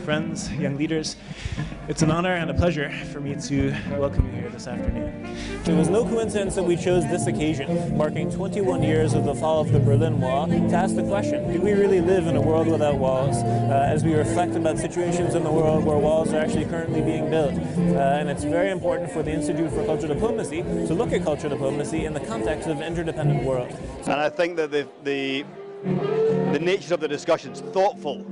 Friends, young leaders, it's an honor and a pleasure for me to welcome you here this afternoon. It was no coincidence that we chose this occasion, marking 21 years of the fall of the Berlin Wall, to ask the question, do we really live in a world without walls? As we reflect about situations in the world where walls are actually currently being built. And it's very important for the Institute for Cultural Diplomacy to look at cultural diplomacy in the context of an interdependent world. And I think that the nature of the discussion is thoughtful,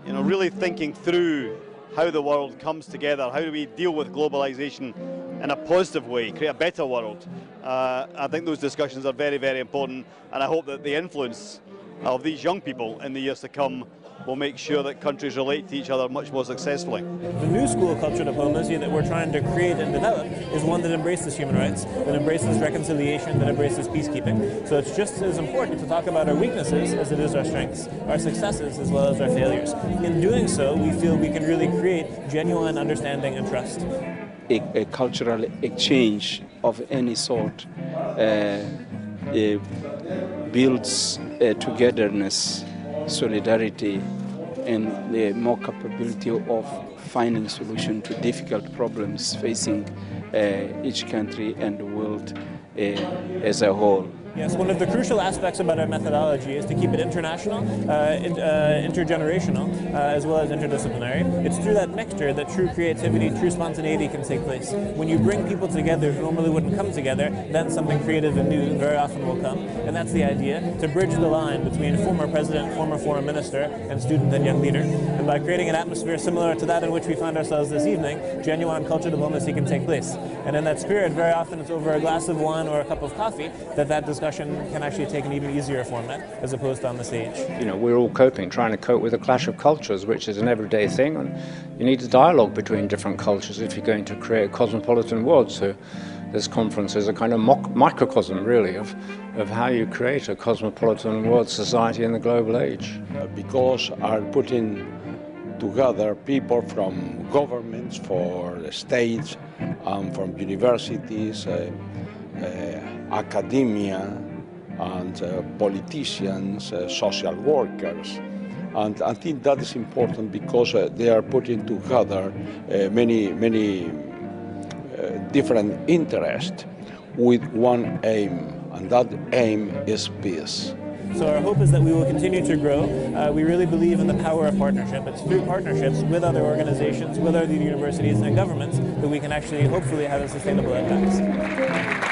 really thinking through how the world comes together, how do we deal with globalization in a positive way, create a better world. I think those discussions are very, very important, and I hope that the influence of these young people in the years to come will make sure that countries relate to each other much more successfully. The new school of cultural diplomacy that we're trying to create and develop is one that embraces human rights, that embraces reconciliation, that embraces peacekeeping. So it's just as important to talk about our weaknesses as it is our strengths, our successes as well as our failures. In doing so, we feel we can really create genuine understanding and trust. A cultural exchange of any sort builds togetherness, solidarity, and the more capability of finding solution to difficult problems facing each country and the world as a whole. Yes, one of the crucial aspects about our methodology is to keep it international, intergenerational, as well as interdisciplinary. It's through that mixture that true creativity, true spontaneity can take place. When you bring people together who normally wouldn't come together, then something creative and new very often will come. And that's the idea, to bridge the line between former president, former foreign minister, and student and young leader. And by creating an atmosphere similar to that in which we find ourselves this evening, genuine cultural diplomacy can take place. And in that spirit, very often it's over a glass of wine or a cup of coffee that discussion can actually take an even easier format as opposed to on the stage. We're all trying to cope with a clash of cultures, which is an everyday thing, and you need a dialogue between different cultures if you're going to create a cosmopolitan world. So this conference is a kind of microcosm, really, of how you create a cosmopolitan world society in the global age. Because are putting together people from governments, for states, from universities, academia, and politicians, social workers. And I think that is important because they are putting together many different interests with one aim, and that aim is peace. So our hope is that we will continue to grow. We really believe in the power of partnership. It's through partnerships with other organizations, with other universities and governments that we can actually hopefully have a sustainable impact.